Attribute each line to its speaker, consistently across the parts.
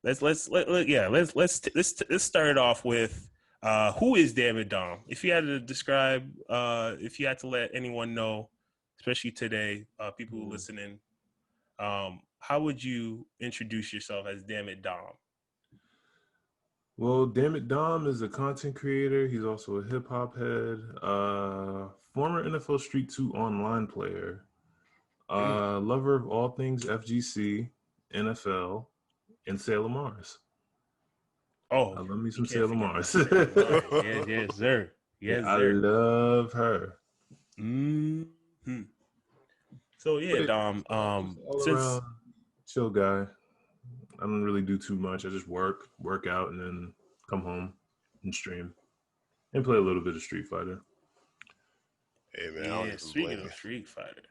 Speaker 1: let's start it off with who is DammitDom? If you had to describe, if you had to let anyone know, especially today, people who are listening, how would you introduce yourself as DammitDom?
Speaker 2: Well, DammitDom is a content creator. He's also a hip hop head, former NFL Street 2 online player, lover of all things FGC, NFL, and Sailor Mars.
Speaker 1: Oh,
Speaker 2: I love me some
Speaker 1: you can't
Speaker 2: Sailor
Speaker 1: forget
Speaker 2: Mars.
Speaker 1: about Sailor Mars. Yes, sir.
Speaker 2: Yeah,
Speaker 1: Yes,
Speaker 2: I
Speaker 1: sir.
Speaker 2: love her.
Speaker 1: Mm-hmm. So yeah,
Speaker 2: But
Speaker 1: Dom.
Speaker 2: all
Speaker 1: Since
Speaker 2: around chill guy. I don't really do too much. I just work out, and then come home and stream and play a little bit of Street Fighter.
Speaker 3: Hey man, I don't even
Speaker 1: speaking
Speaker 3: blame
Speaker 1: of
Speaker 3: you.
Speaker 1: Street Fighter,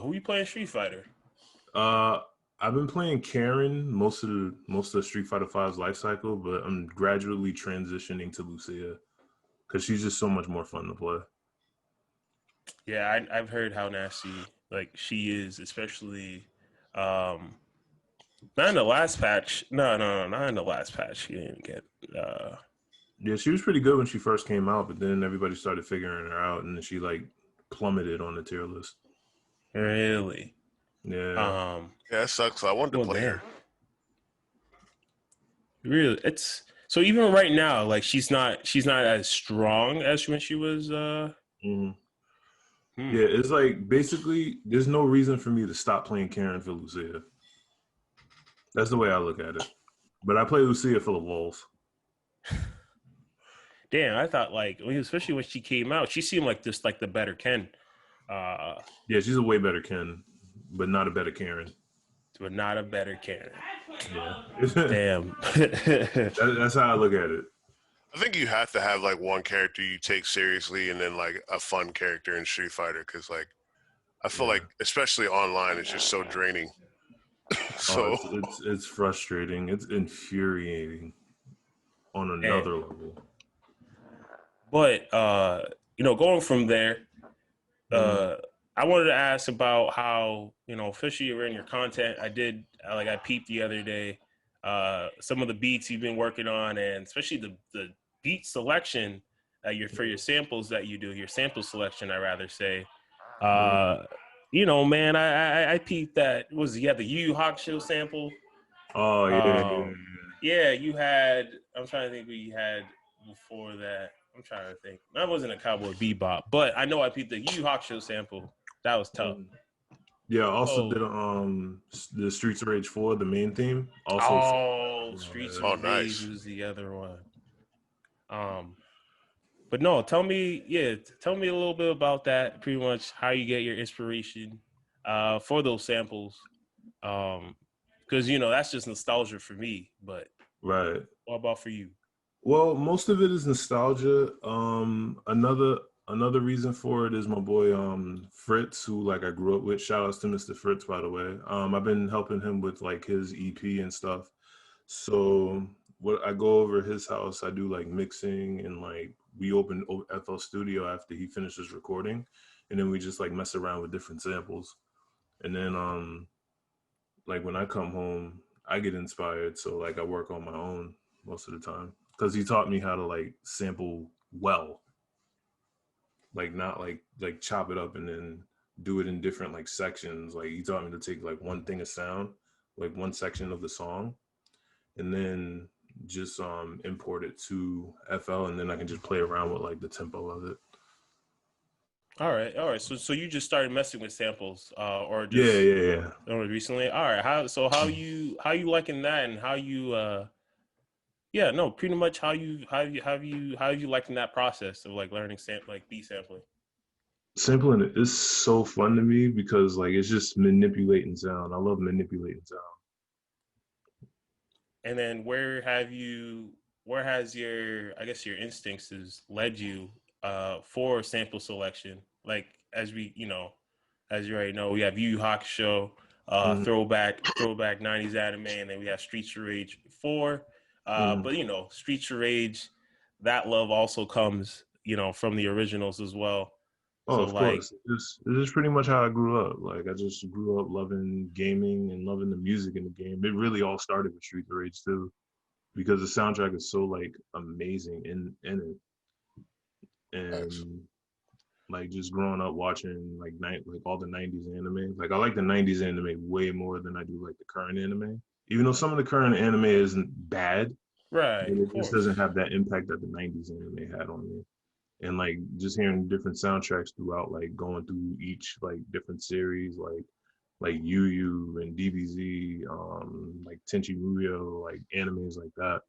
Speaker 1: who you playing Street Fighter?
Speaker 2: I've been playing Karen most of the Street Fighter V's life cycle, but I'm gradually transitioning to Lucia because she's just so much more fun to play.
Speaker 1: Yeah, I've heard how nasty like she is, especially not in the last patch. No, not in the last patch. She didn't get.
Speaker 2: Yeah, she was pretty good when she first came out, but then everybody started figuring her out, and then she like plummeted on the tier list.
Speaker 1: Really?
Speaker 2: Yeah.
Speaker 3: Yeah, that sucks. I wanted to play her.
Speaker 1: Really, it's so even right now, like she's not as strong as when she was.
Speaker 2: Yeah, it's like basically there's no reason for me to stop playing Karen for Lucia. That's the way I look at it. But I play Lucia for the lulz.
Speaker 1: Damn, I thought like, especially when she came out, she seemed like just like the better Ken.
Speaker 2: Yeah, she's a way better Ken, but not a better Karen.
Speaker 1: But not a better Karen.
Speaker 2: Yeah.
Speaker 1: Damn.
Speaker 2: That's how I look at it.
Speaker 3: I think you have to have like one character you take seriously and then like a fun character in Street Fighter because like I feel like especially online it's just so draining. So
Speaker 2: it's frustrating. It's infuriating on another level.
Speaker 1: But going from there, I wanted to ask about how officially you're in your content. I peeped the other day some of the beats you've been working on, and especially the beat selection for your samples that you do, your sample selection, I rather say. Man, I peeped that you had the Yu Yu Hakusho sample.
Speaker 2: Oh yeah.
Speaker 1: Yeah, you had. I'm trying to think what you had before that. I'm trying to think. That wasn't a Cowboy Bebop, but I know I peeped the Yu Yu Hakusho sample. That was tough.
Speaker 2: Yeah, I also did the Streets of Rage 4, the main theme. Also,
Speaker 1: Streets of Rage was the other one. But no, tell me a little bit about that. Pretty much how you get your inspiration for those samples, because that's just nostalgia for me. But
Speaker 2: right,
Speaker 1: what about for you?
Speaker 2: Well, most of it is nostalgia. Another reason for it is my boy Fritz, who like I grew up with. Shout outs to Mr. Fritz, by the way. I've been helping him with like his EP and stuff. So what I go over his house, I do like mixing and like we open FL Studio after he finishes recording, and then we just like mess around with different samples. And then like when I come home, I get inspired. So like I work on my own most of the time. Because he taught me how to like sample well, like not like chop it up and then do it in different like sections. Like he taught me to take like one thing of sound, like one section of the song, and then just import it to FL, and then I can just play around with like the tempo of it.
Speaker 1: All right. So you just started messing with samples, or just
Speaker 2: yeah.
Speaker 1: Recently. All right. How you liking that, and how you pretty much how you liking that process of like learning beat sampling.
Speaker 2: Sampling it is so fun to me because like it's just manipulating sound. I love manipulating sound.
Speaker 1: And then where has your instincts has led you for sample selection? Like as you already know, we have Yu Yu Hakusho, throwback 90s anime, and then we have Streets of Rage 4. But Streets of Rage, that love also comes from the originals as well.
Speaker 2: Oh,
Speaker 1: So
Speaker 2: of
Speaker 1: like,
Speaker 2: course. This is pretty much how I grew up. Like I just grew up loving gaming and loving the music in the game. It really all started with Street of Rage 2 because the soundtrack is so like amazing in it.
Speaker 3: Facts.
Speaker 2: And like just growing up watching like all the 90s anime. Like I like the 90s anime way more than I do like the current anime. Even though some of the current anime isn't bad,
Speaker 1: right,
Speaker 2: but
Speaker 1: of
Speaker 2: it just
Speaker 1: course.
Speaker 2: doesn't have that impact that the 90s anime had on me. And like just hearing different soundtracks throughout, like going through each like different series, like Yu Yu and DBZ, like Tenchi Muyo, like animes like that.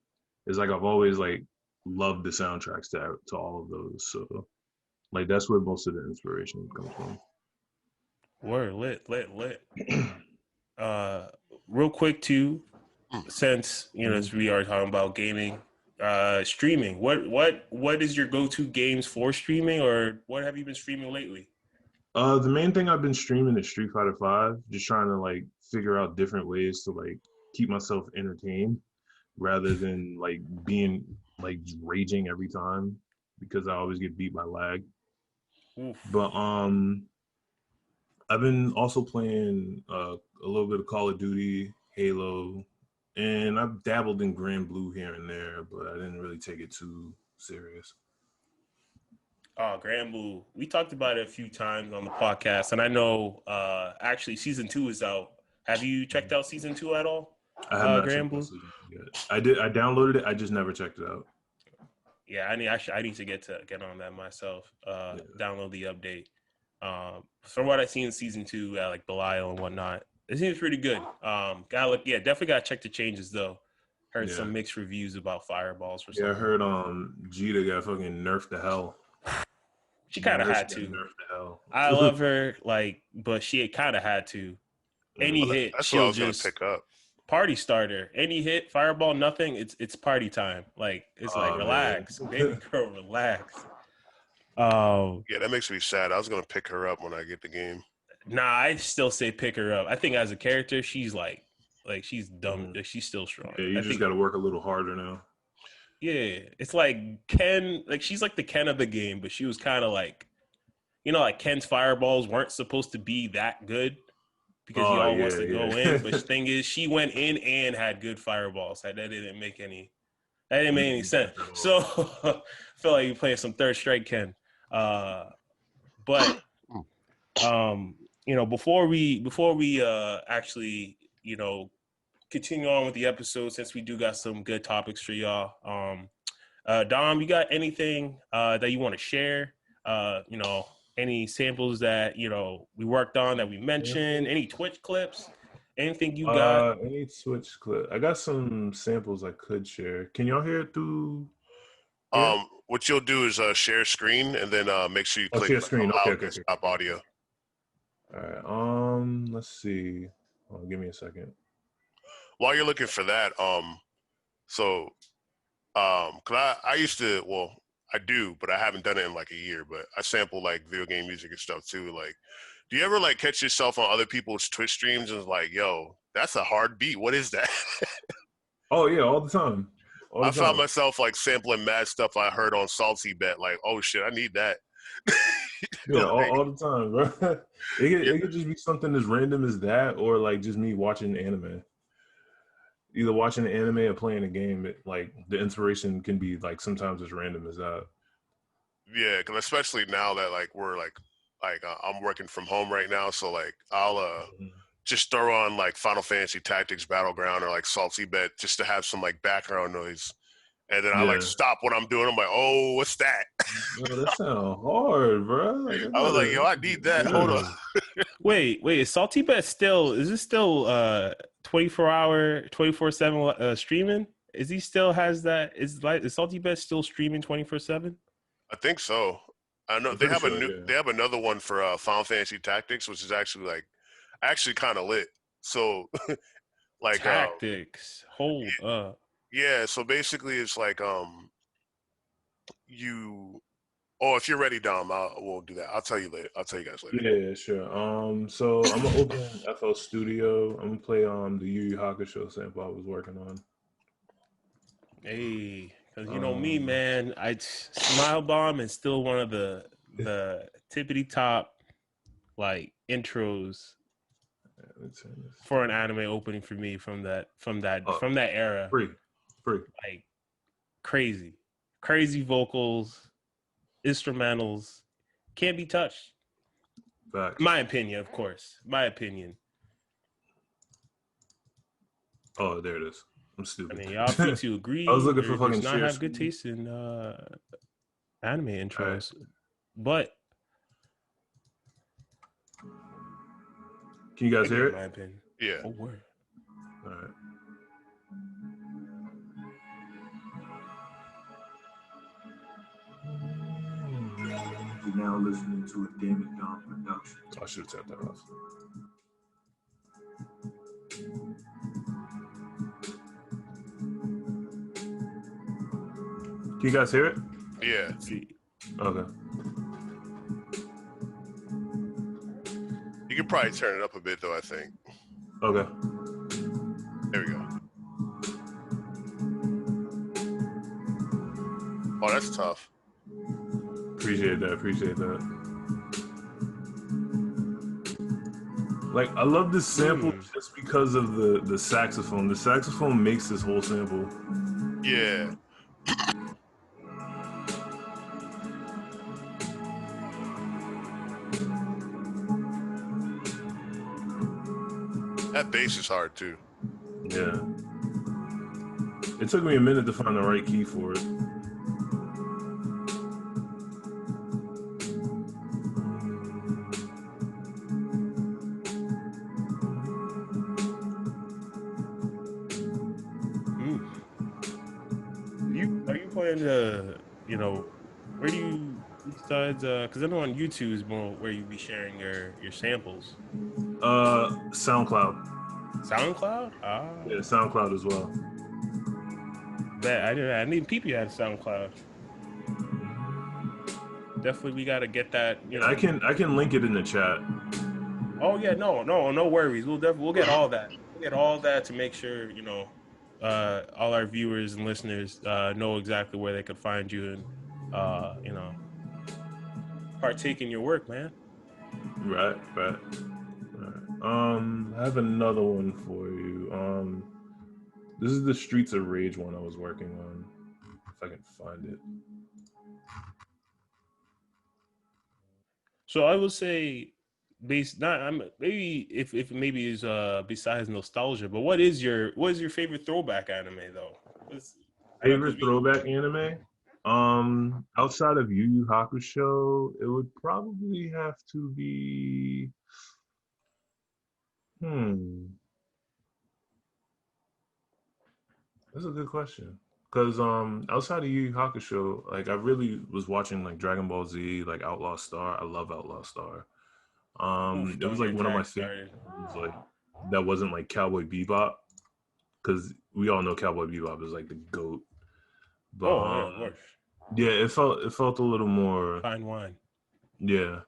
Speaker 2: It's like I've always like loved the soundtracks to all of those. So like that's where most of the inspiration comes from.
Speaker 1: Word, lit. Uh, real quick too,
Speaker 3: Mm.
Speaker 1: since as we are talking about gaming, streaming. What is your go-to games for streaming, or what have you been streaming lately?
Speaker 2: The main thing I've been streaming is Street Fighter Five, just trying to like figure out different ways to like keep myself entertained rather than like being like raging every time because I always get beat by lag.
Speaker 1: Oof.
Speaker 2: But I've been also playing a little bit of Call of Duty, Halo, and I've dabbled in Grand Blue here and there, but I didn't really take it too serious.
Speaker 1: Oh, Grand Blue. We talked about it a few times on the podcast, and I know actually season 2 is out. Have you checked out season 2 at all?
Speaker 2: I have not
Speaker 1: Grand
Speaker 2: checked out
Speaker 1: Blue.
Speaker 2: season yet. I did. I downloaded it. I just never checked it out.
Speaker 1: Yeah, I need to get on that myself.
Speaker 2: Yeah.
Speaker 1: Download the update. From what I've seen in season 2, like Belial and whatnot, it seems pretty good. Gotta look. Yeah, definitely gotta check the changes though. Heard
Speaker 2: Yeah.
Speaker 1: some mixed reviews about fireballs or
Speaker 2: Yeah, I
Speaker 1: something.
Speaker 2: heard Jita got fucking nerfed to hell.
Speaker 1: She kind
Speaker 2: Damn,
Speaker 1: of
Speaker 2: her
Speaker 1: had
Speaker 2: shit got
Speaker 1: to.
Speaker 2: nerfed to hell.
Speaker 1: I love her, like, but she kind of had to. Any
Speaker 2: Mm.
Speaker 1: hit,
Speaker 3: That's what I
Speaker 1: she'll
Speaker 3: was gonna
Speaker 1: just
Speaker 3: pick up.
Speaker 1: party starter. Any hit, fireball, nothing. It's party time. Like it's like
Speaker 2: Oh man.
Speaker 1: relax, baby girl, relax.
Speaker 3: Yeah, that makes me sad. I was gonna pick her up when I get the game.
Speaker 1: Nah, I still say pick her up. I think as a character, she's like she's dumb.
Speaker 2: Mm.
Speaker 1: Like, she's still strong.
Speaker 2: Yeah, you
Speaker 1: I
Speaker 2: just
Speaker 1: think
Speaker 2: got to work a little harder now.
Speaker 1: yeah, it's like Ken. Like she's like the Ken of the game, but she was kind of like like Ken's fireballs weren't supposed to be that good because he
Speaker 2: Oh
Speaker 1: all wants
Speaker 2: yeah,
Speaker 1: to go
Speaker 2: yeah.
Speaker 1: in. But the thing is, she went in and had good fireballs. That didn't make any. That didn't make any sense. So I feel like you're playing some third strike Ken. But before we actually, continue on with the episode, since we do got some good topics for y'all. Dom, you got anything that you want to share? Any samples that we worked on that we mentioned? Any Twitch clips? Anything you got?
Speaker 2: Any Switch clip? I got some samples I could share. Can y'all hear it through here?
Speaker 3: What you'll do is share screen and then make sure you
Speaker 2: Oh,
Speaker 3: click
Speaker 2: share
Speaker 3: like,
Speaker 2: screen.
Speaker 3: allow
Speaker 2: Okay.
Speaker 3: desktop audio.
Speaker 2: All right. Let's see. Give me a second.
Speaker 3: While you're looking for that, cause I used to, well, I do, but I haven't done it in like a year. But I sample like video game music and stuff too. Like, do you ever like catch yourself on other people's Twitch streams and it's like, yo, that's a hard beat. What is that?
Speaker 2: Oh yeah, all the time. All
Speaker 3: I
Speaker 2: the
Speaker 3: found
Speaker 2: time.
Speaker 3: myself like sampling mad stuff I heard on Salty Bet. Like, oh shit, I need that.
Speaker 2: Yeah,
Speaker 3: Like,
Speaker 2: all the time, bro. It could just be something as random as that, or like just me watching anime. Either watching an anime or playing a game. Like the inspiration can be like sometimes as random as that.
Speaker 3: yeah, because especially now that like we're I'm working from home right now, so like I'll just throw on like Final Fantasy Tactics Battleground or like Salty Bet just to have some like background noise, and then I like
Speaker 2: Yeah.
Speaker 3: stop what I'm doing. I'm like, oh, what's that?
Speaker 2: Yo, that sound hard, bro. Like,
Speaker 3: I was like, yo, I need that. Hold on.
Speaker 1: Wait, is Salty Bet still? Is this still 24-hour, 24/7 streaming? Is he still has that? Is Salty Bet still streaming 24/7?
Speaker 3: I think so. I know
Speaker 2: I'm
Speaker 3: they
Speaker 2: pretty
Speaker 3: have
Speaker 2: sure, yeah.
Speaker 3: they have another one for Final Fantasy Tactics, which is actually kind of lit. So like
Speaker 1: Tactics. Hold up.
Speaker 3: yeah, so basically it's like you if you're ready, Dom, we'll do that. I'll tell you later. I'll tell you guys later.
Speaker 2: Yeah, sure. So I'm gonna open FL Studio. I'm gonna play the Yu Yu Hakusho sample I was working on.
Speaker 1: Hey, because me, man, Smile Bomb is still one of the the tippity top like intros for an anime opening for me from that era.
Speaker 2: Free.
Speaker 1: Like crazy vocals, instrumentals, can't be touched.
Speaker 2: Facts.
Speaker 1: My opinion, of course. My opinion.
Speaker 2: Oh, there it is. I'm stupid.
Speaker 1: I mean, y'all free to agree.
Speaker 2: I was looking for
Speaker 1: or
Speaker 2: fucking
Speaker 1: just not have good taste in anime intros, but
Speaker 2: can you guys hear it?
Speaker 1: My opinion.
Speaker 3: Yeah.
Speaker 1: Oh, word.
Speaker 2: All right.
Speaker 4: You're now listening to a DammitDom production.
Speaker 2: I should have tapped that off. Can you guys hear it?
Speaker 3: Yeah.
Speaker 1: Let's see.
Speaker 2: Okay.
Speaker 3: You can probably turn it up a bit though, I think.
Speaker 2: Okay.
Speaker 3: There we go. Oh, that's tough.
Speaker 2: Appreciate that. Like, I love this sample just because of the saxophone. The saxophone makes this whole sample.
Speaker 3: Yeah. That bass is hard too.
Speaker 2: Yeah. It took me a minute to find the right key for it.
Speaker 1: Are you playing where do you besides because I know on YouTube is more where you be sharing your samples.
Speaker 2: SoundCloud.
Speaker 1: SoundCloud?
Speaker 2: Yeah, SoundCloud as well.
Speaker 1: I didn't even peep you had a SoundCloud. Definitely we gotta get that,
Speaker 2: I can link it in the chat.
Speaker 1: Oh yeah, no worries. We'll get all that. We'll get all that to make sure, all our viewers and listeners know exactly where they could find you and partake in your work, man.
Speaker 2: Right. I have another one for you. This is the Streets of Rage one I was working on. If I can find it.
Speaker 1: So I will say, maybe if maybe is besides nostalgia, but what is your favorite throwback anime though?
Speaker 2: Favorite throwback anime? Outside of Yu Yu Hakusho, it would probably have to be. That's a good question. Because outside of Yu Yu Hakusho, like I really was watching like Dragon Ball Z, like Outlaw Star. I love Outlaw Star. It was like one of my favorites. Like that wasn't like Cowboy Bebop, because we all know Cowboy Bebop is like the GOAT. But yeah, it felt a little more
Speaker 1: fine wine.
Speaker 2: Yeah.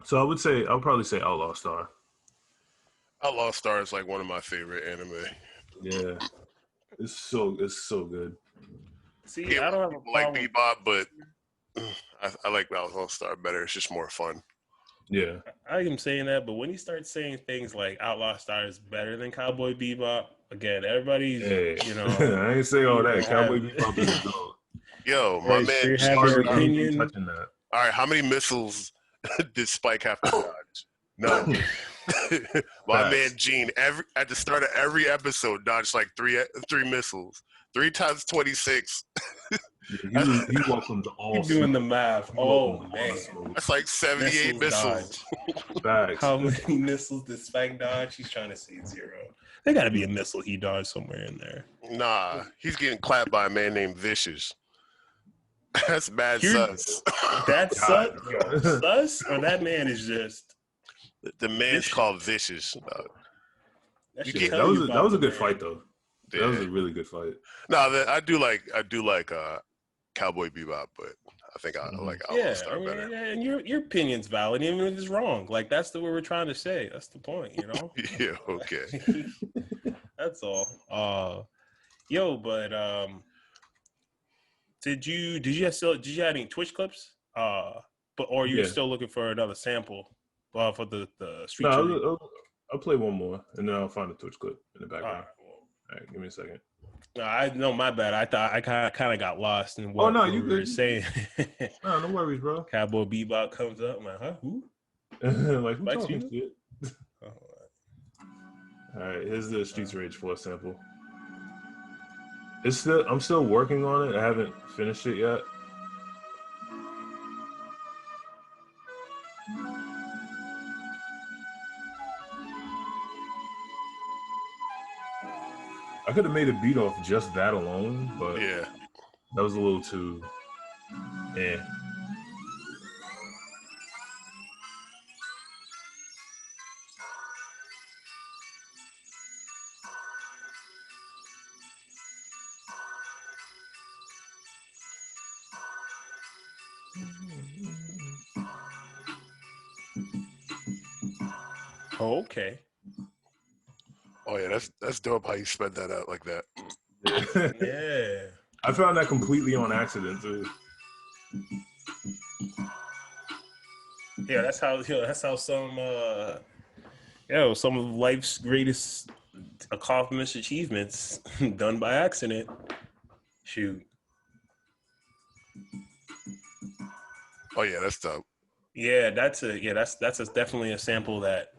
Speaker 2: So I'll probably say Outlaw Star.
Speaker 3: Outlaw Star is like one of my favorite anime.
Speaker 2: Yeah. It's so good.
Speaker 1: See, I don't have a problem.
Speaker 3: Like Bebop, but I like Outlaw Star better. It's just more fun.
Speaker 2: Yeah.
Speaker 1: I am saying that, but when you start saying things like Outlaw Star is better than Cowboy Bebop, again, everybody's,
Speaker 2: I ain't say all that. Cowboy Bebop is a GOAT.
Speaker 3: Yo, my man.
Speaker 1: You have your opinion.
Speaker 2: Touching that.
Speaker 3: All right, how many missiles did Spike have to dodge? None. My man Gene, at the start of every episode, dodged like three missiles. 3 times 26.
Speaker 2: He welcomed all.
Speaker 1: You're doing the math. Oh man,
Speaker 3: that's like 78 missiles.
Speaker 1: How many missiles did Spike dodge? He's trying to say 0. There got to be a missile he dodged somewhere in there.
Speaker 3: Nah, he's getting clapped by a man named Vicious. That's bad sus.
Speaker 1: That's sus? Sus? Or that man is just...
Speaker 3: The man's called Vicious.
Speaker 2: That was a good fight, though. Yeah. That was a really good fight.
Speaker 3: No, I do like Cowboy Bebop, but I think I like Outlaw Star better.
Speaker 1: And your opinion's valid, even if it's wrong. Like, that's what we're trying to say. That's the point,
Speaker 3: Yeah, okay.
Speaker 1: That's all. But did you have any Twitch clips But or you're
Speaker 2: Yeah.
Speaker 1: still looking for another sample for the street.
Speaker 2: No, I'll play one more, and then I'll find a Twitch clip in the
Speaker 1: All
Speaker 2: background.
Speaker 1: right.
Speaker 2: All right, give me a second.
Speaker 1: No, I know my bad. I thought I kind of got lost in
Speaker 2: Oh
Speaker 1: what
Speaker 2: no,
Speaker 1: we
Speaker 2: you
Speaker 1: were
Speaker 2: good?
Speaker 1: saying.
Speaker 2: No, no worries, bro.
Speaker 1: Cowboy Bebop comes up. I'm like, huh? Who?
Speaker 2: Like who
Speaker 1: Spike
Speaker 2: talking
Speaker 1: Spiegel?
Speaker 2: shit?
Speaker 1: Oh,
Speaker 2: All right, here's the Streets Rage 4 sample. I'm still working on it. I haven't finished it yet. I could have made a beat off just that alone, but
Speaker 3: Yeah.
Speaker 2: that was a little too eh.
Speaker 1: oh, okay.
Speaker 3: Oh yeah, that's dope how you spread that out like that.
Speaker 1: Yeah.
Speaker 2: I found that completely on accident too.
Speaker 1: Yeah, that's how some some of life's greatest accomplishments, achievements done by accident. Shoot.
Speaker 3: Oh yeah, that's dope.
Speaker 1: Yeah, that's definitely a sample that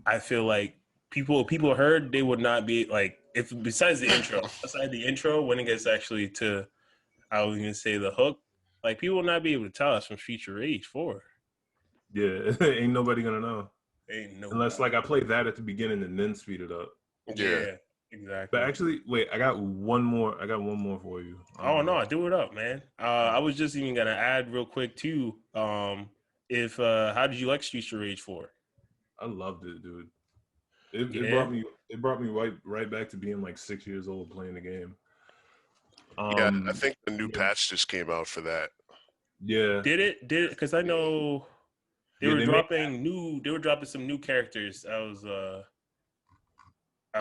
Speaker 1: I feel like people heard they would not be like if besides the intro when it gets actually to I was gonna say the hook, like people will not be able to tell us from Future Age 4.
Speaker 2: Yeah, ain't nobody gonna know
Speaker 1: Ain't no
Speaker 2: unless like I play that at the beginning and then speed it up.
Speaker 3: Yeah.
Speaker 1: Exactly.
Speaker 2: But actually, wait, I got one more for you.
Speaker 1: Oh no, do it up, man. I was just even gonna add real quick too. If how did you like Streets of Rage 4?
Speaker 2: I loved it, dude.
Speaker 1: Yeah.
Speaker 2: It brought me right back to being like 6 years old playing the game.
Speaker 3: Yeah, I think the new patch just came out for that.
Speaker 2: Yeah.
Speaker 1: Did it? Because I know they were dropping some new characters.
Speaker 3: I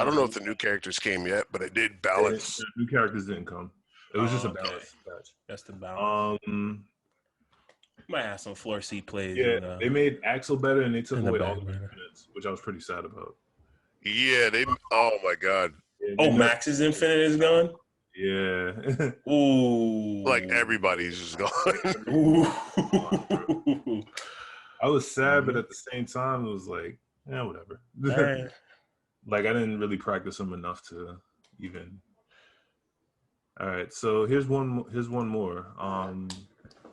Speaker 3: don't know if the new characters came yet, but it did balance.
Speaker 2: New characters didn't come. It was just a balance patch.
Speaker 1: That's the balance. Might have some floor seat plays.
Speaker 2: Yeah, they made Axel better and they took away all the
Speaker 1: background.
Speaker 2: minutes, which I was pretty sad about.
Speaker 3: Yeah, oh my god.
Speaker 2: Yeah,
Speaker 1: Max's Infinite is gone?
Speaker 2: Yeah.
Speaker 1: Ooh.
Speaker 3: Like everybody's just gone.
Speaker 1: Ooh.
Speaker 2: I was sad, but at the same time, it was like, yeah, whatever.
Speaker 1: Right.
Speaker 2: Like, I didn't really practice them enough to even. All right, so here's one more.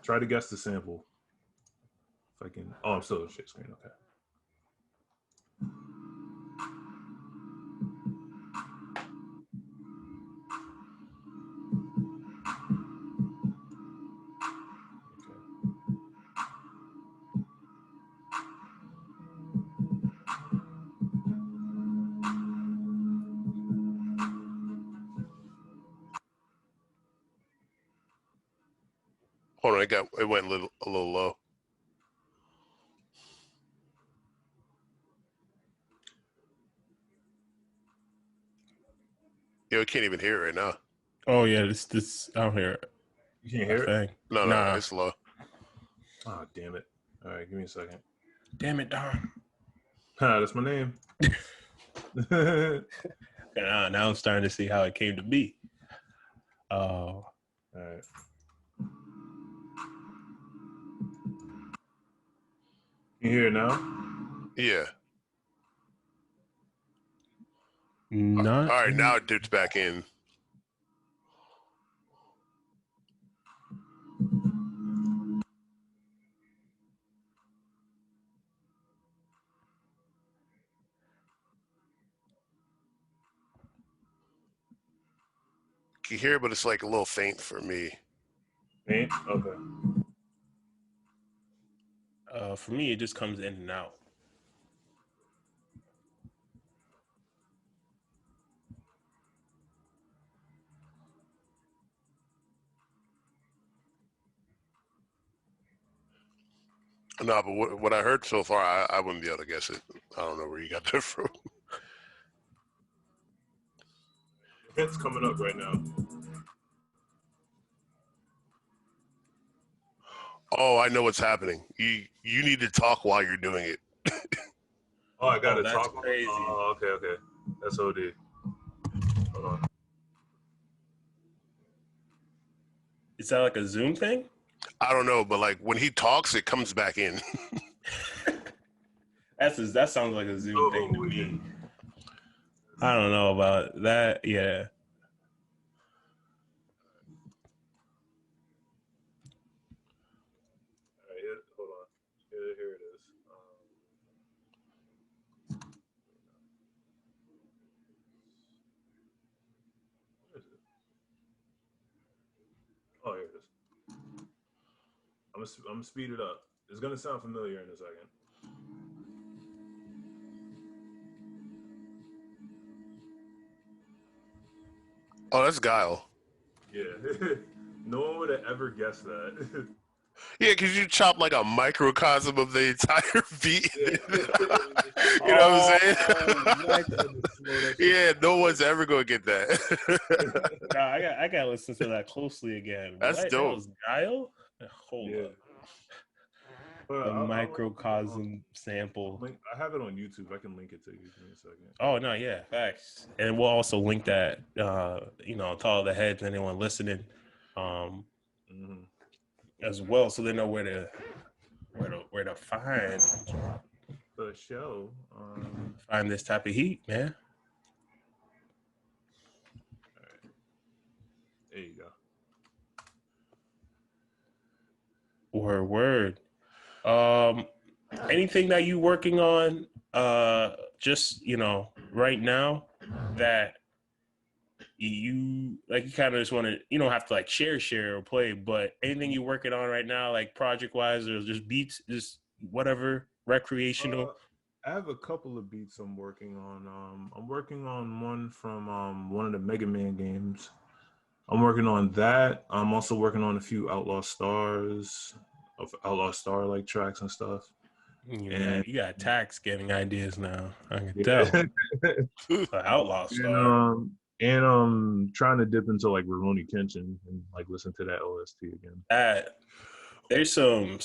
Speaker 2: Try to guess the sample. If I can. Oh, I'm still on share screen. Okay.
Speaker 3: Hold on, it went a little low. Yo, I can't even hear it right now.
Speaker 1: Oh yeah, this I don't hear it.
Speaker 2: You can't hear it?
Speaker 3: No, it's low.
Speaker 2: Oh, damn it. All right, give me a second.
Speaker 1: Damn it, Dom.
Speaker 2: That's my name.
Speaker 1: Now I'm starting to see how it came to be. Oh.
Speaker 2: All right. You hear it now?
Speaker 3: Yeah.
Speaker 1: Not.
Speaker 3: All right, now it dips back in. You hear it, but it's like a little faint for me.
Speaker 2: Faint? Okay.
Speaker 1: For me, it just comes in and out.
Speaker 3: No, but what I heard so far, I wouldn't be able to guess it. I don't know where you got that from.
Speaker 2: It's coming up right now.
Speaker 3: Oh, I know what's happening. You need to talk while you're doing it.
Speaker 2: Oh, I got to
Speaker 1: that's
Speaker 2: talk.
Speaker 1: crazy.
Speaker 2: Oh, okay. That's OD. Hold on.
Speaker 1: Is that like a Zoom thing?
Speaker 3: I don't know, but like when he talks, it comes back in.
Speaker 1: That sounds like a Zoom thing to
Speaker 2: Oh, yeah.
Speaker 1: me. I don't know about that. Yeah.
Speaker 2: All right, hold on. Here it is. Where is it? Oh, here it is. I'm gonna speed it up. It's gonna sound familiar in a second.
Speaker 3: Oh, that's Guile.
Speaker 2: Yeah. No one would have ever guessed that.
Speaker 3: Yeah, because you chop like a microcosm of the entire beat.
Speaker 2: Yeah.
Speaker 3: You know what I'm saying? Yeah, no one's ever gonna get that.
Speaker 1: Nah, I gotta listen to that closely again.
Speaker 3: That's
Speaker 1: What? That
Speaker 3: dope.
Speaker 1: was Guile? Hold
Speaker 2: Yeah.
Speaker 1: up.
Speaker 2: But
Speaker 1: The
Speaker 2: I'll
Speaker 1: microcosm sample.
Speaker 2: I have it on YouTube. I can link it to you in a second.
Speaker 1: Oh no, yeah, facts. And we'll also link that to all the heads, anyone listening, as well, so they know where to
Speaker 2: The show.
Speaker 1: find this type of heat, man.
Speaker 2: All right. There you go.
Speaker 1: Word. Anything that you working on just right now that you kind of just want to, you don't have to like share or play, but anything you working on right now, like project wise or just beats, just whatever, recreational?
Speaker 2: I have a couple of beats I'm working on. I'm working on one from one of the Mega Man games. I'm working on that. I'm also working on a few Outlaw Star like tracks and stuff.
Speaker 1: You got tax getting ideas now. I can
Speaker 2: Yeah.
Speaker 1: tell. Outlaw Star.
Speaker 2: And I'm trying to dip into like Rurouni Kenshin and like listen to that OST again.
Speaker 1: There's some of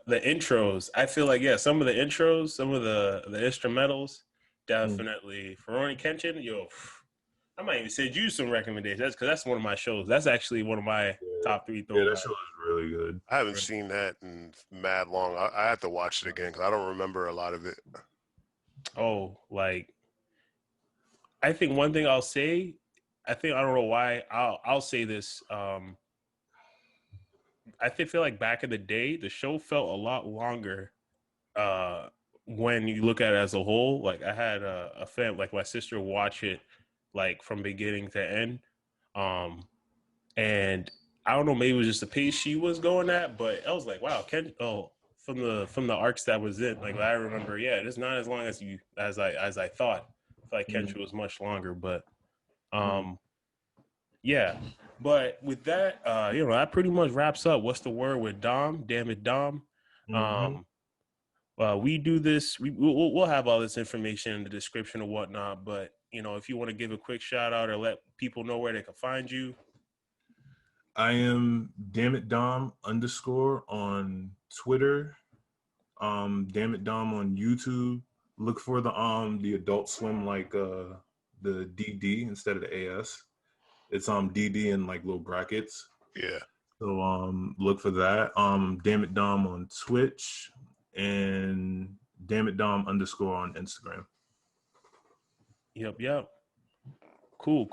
Speaker 1: the intros. I feel like some of the intros, some of the instrumentals, definitely. Rurouni Kenshin, I might even send you some recommendations because that's one of my shows. That's actually one of my top 3 throwbacks.
Speaker 2: Yeah, that show is really good.
Speaker 3: I haven't seen that in mad long. I have to watch it again because I don't remember a lot of it.
Speaker 1: Oh, like I think one thing I'll say, I don't know why I'll say this. I feel like back in the day, the show felt a lot longer. When you look at it as a whole, like I had a fan, like my sister, watch it like from beginning to end, and I don't know, maybe it was just the pace she was going at, but I was like, wow, from the arcs that was in, like I remember, it's not as long as I thought. I feel like Kensha was much longer, but yeah. But with that, that pretty much wraps up What's the Word with Dom, DammitDom. We do this, we'll have all this information in the description or whatnot, but if you want to give a quick shout out or let people know where they can find you.
Speaker 2: I am DammitDom _ on Twitter. DammitDom on YouTube. Look for the Adult Swim the DD instead of the AS. It's DD in like little brackets.
Speaker 3: Yeah.
Speaker 2: So look for that. DammitDom on Twitch and DammitDom _ on Instagram.
Speaker 1: Yep. Cool.